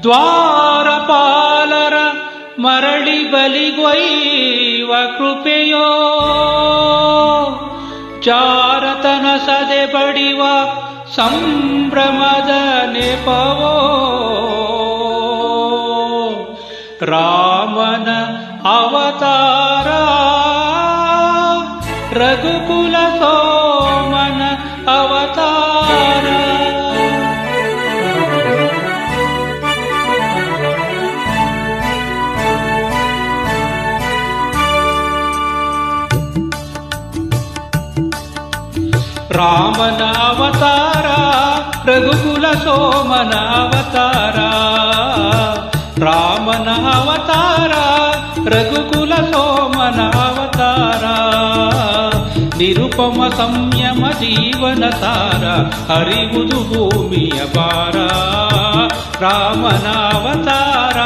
ದ್ವಾರಪಾಲರ ಮರಳಿ ಬಲಿಗೊಯ್ವ ಕೃಪೆಯೋ, ಜಾರತನ ಸದೆ ಬಡಿವ ಸಂಭ್ರಮದ ನೆಪವೋ, ರಾಮನ ಅವತಾರ ರಘುಕುಲ ಸೋಮನ ಅವತಾರ. ರಾಮನ ಅವತಾರ ರಘುಕುಲ ಸೋಮನ ಅವತಾರ, ರಾಮನ ಅವತಾರ ರಘುಕುಲ ಸೋಮನ ಅವತಾರ. ನಿರುಪಮ ಸಂಯಮ ಜೀವನ ಸಾರ, ಹರಿವುದು ಭೂಮಿಯ ಭಾರ, ರಾಮನ ಅವತಾರ.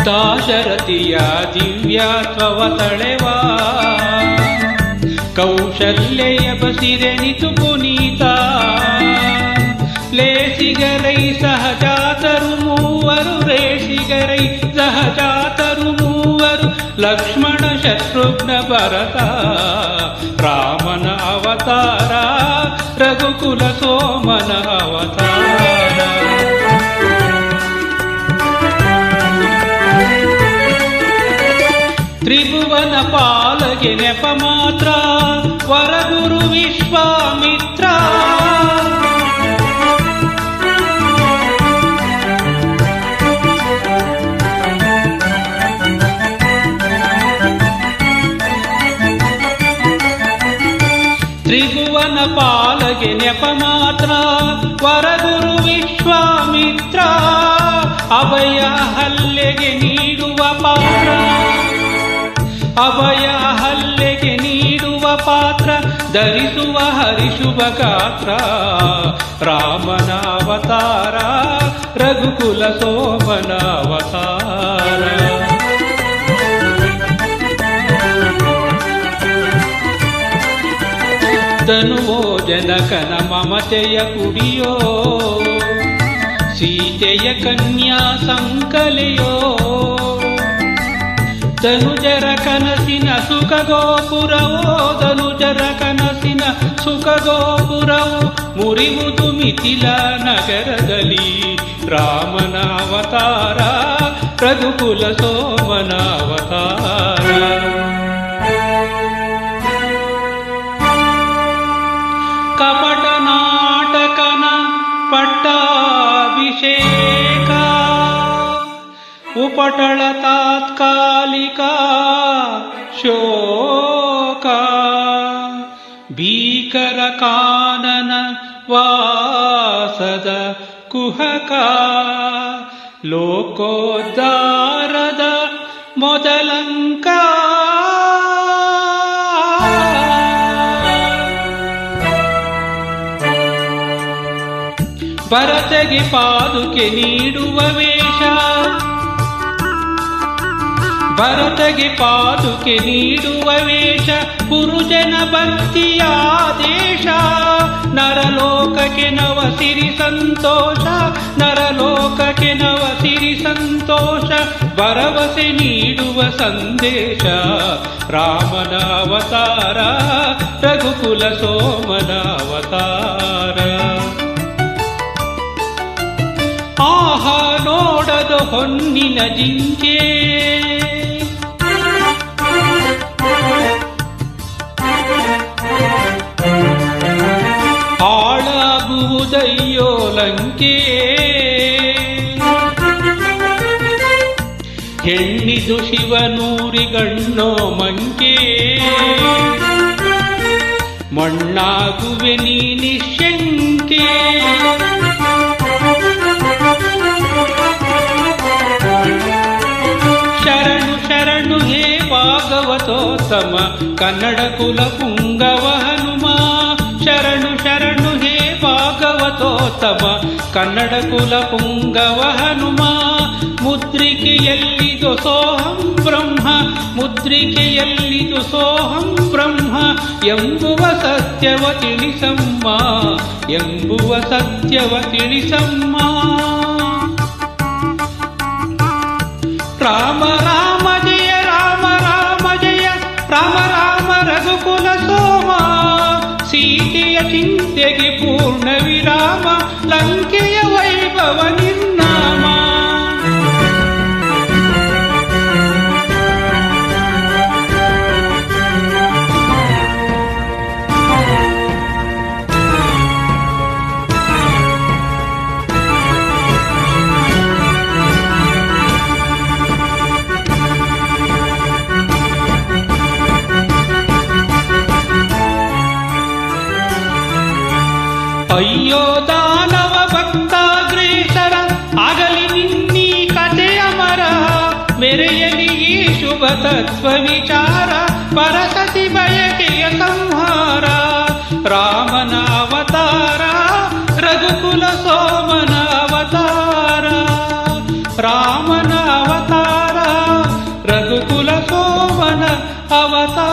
ದಾಶರಥಿಯ ದಿವ್ಯಾತ್ವವ ತಳೆವ, ಕೌಶಲ್ಯ ಬಸಿರೆನಿತು ಪುನೀತ. ಲೇಸಿಗರೈ ಸಹಜಾತರು ಮೂವರು, ರೇಷಿಗರೈ ಸಹಜಾತರು ಮೂವರು, ಲಕ್ಷ್ಮಣ ಶತ್ರುಘ್ನ ಭರತ. ರಾಮನ ಅವತಾರ ರಘುಕುಲ ಸೋಮನ ಅವತಾರ. ತ್ರಿಭುವನ ಪಾಲಗೆ ನೆಪ ಮಾತ್ರ, ವರಗುರು ವಿಶ್ವಾಮಿತ್ರ. ತ್ರಿಭುವನ ಪಾಲಗೆ ನೆಪ ಮಾತ್ರ, ವರಗುರು ವಿಶ್ವಾಮಿತ್ರ. ಅಭಯ ಹಲ್ಲೆಗೆ ನೀಡುವ ಪಾತ್ರ, ಅಭಯ ಹಲ್ಲೆಗೆ ನೀಡುವ ಪಾತ್ರ, ಧರಿಸುವ ಹರಿಶುಭ ಗಾತ್ರ. ರಾಮನ ಅವತಾರ ರಘುಕುಲ ಸೋಮನ ಅವತಾರ. ತನುವೋ ಜನಕನ ಮಮತೆಯ ಕುಡಿಯೋ, ಸೀತೆಯ ಕನ್ಯಾ ಸಂಕಲೆಯೋ. ಧನುಜರ ಕನಸಿನ ಸುಖ ಗೋಪುರವೋ, ಧನುಜರ ಕನಸಿನ ಸುಖ ಗೋಪುರವು ಮುರಿವುದು ಮಿಥಿಲ ನಗರದಲ್ಲಿ. ರಾಮನ ಅವತಾರ ರಘುಕುಲ ಸೋಮನ ಅವತಾರ. ಕಪಟ ನಾಟಕನ ಪಟ್ಟಾಭಿಷೇಕ, उपटळ तात्कालिका शोक भीकर कानन वासद कुहक लोकोद्धाರದ ಮೊದಲಂಕ ಭರತಗೆ ಪಾದುಕೆ ನೀಡುವ ವೇಷ ಭರತಗೆ ಪಾದುಕೆ ನೀಡುವ ವೇಷ ಪುರುಜನ ಭಕ್ತಿಯ ದೇಶ ನರಲೋಕಕ್ಕೆ ನವ ಸಿರಿ ಸಂತೋಷ ನರಲೋಕಕ್ಕೆ ನವ ಸಿರಿ ಸಂತೋಷ ಭರವಸೆ ನೀಡುವ ಸಂದೇಶ ರಾಮನ ಅವತಾರ ರಘುಕುಲ ಸೋಮನ ಅವತಾರ ಆಹಾ ನೋಡದ ಹೊನ್ನಿನ ಜಿಂಕೆ ಹಾಳಾಗುವುದಯ್ಯೋ ಲಂಕೆ ಹೆಣ್ಣಿದು ಶಿವನೂರಿಗಣ್ಣೋ ಮಂಕೆ ಮಣ್ಣಾಗುವೆ ನೀ ನಿಶಂಕೆ ಶರಣು ಶರಣು ಹೇ ಭಾಗವತೋತ್ತಮ ಕನ್ನಡ ಕುಲ ಪುಂಗವ ಹನುಮ ಶರಣು ಶರಣು ಹೇ ಭಾಗವತೋತ್ತಮ ಕನ್ನಡ ಕುಲ ಪುಂಗವ ಹನುಮ ಮುದ್ರಿಕೆಯಲ್ಲಿದು ಸೋಹಂ ಬ್ರಹ್ಮ ಮುದ್ರಿಕೆಯಲ್ಲಿದು ಸೋಹಂ ಬ್ರಹ್ಮ ಎಂಬುವ ಸತ್ಯವ ತಿಳಿಸಮ್ಮ, ಎಂಬುವ ಸತ್ಯವ ತಿಳಿಸಮ್ಮ. ರಾಮ ರಾಮ ಜಯ ರಾಮ ರಾಮ ಜಯ ರಾಮ ರಾಮ ರಘುಕುಲ ಸೋಮ. ಸೀತೆಯ ಚಿಂತೆಗೆ ಪೂರ್ಣ ವಿರಾಮ, ಲಂಕೆಯ ವೈಭವ ನಿರ್ನಾಮ. ಅಯ್ಯೋ ದಾನವ ಭಕ್ತಾಗ್ರೇಸರ, ಆಗಲಿ ನಿನ್ನೀ ಕಥೆಯ ಮರ. ಮೆರೆಯಲಿ ಈ ಶುಭ ತತ್ವ ವಿಚಾರ, ಪರಸತಿ ಬಯಕೆಯ ಸಂಹಾರ. ರಾಮನ ಅವತಾರ, ರಘುಕುಲ ಸೋಮನ ಅವತಾರ. ರಾಮನ ಅವತಾರ, ರಘುಕುಲ ಸೋಮನ ಅವತಾರ.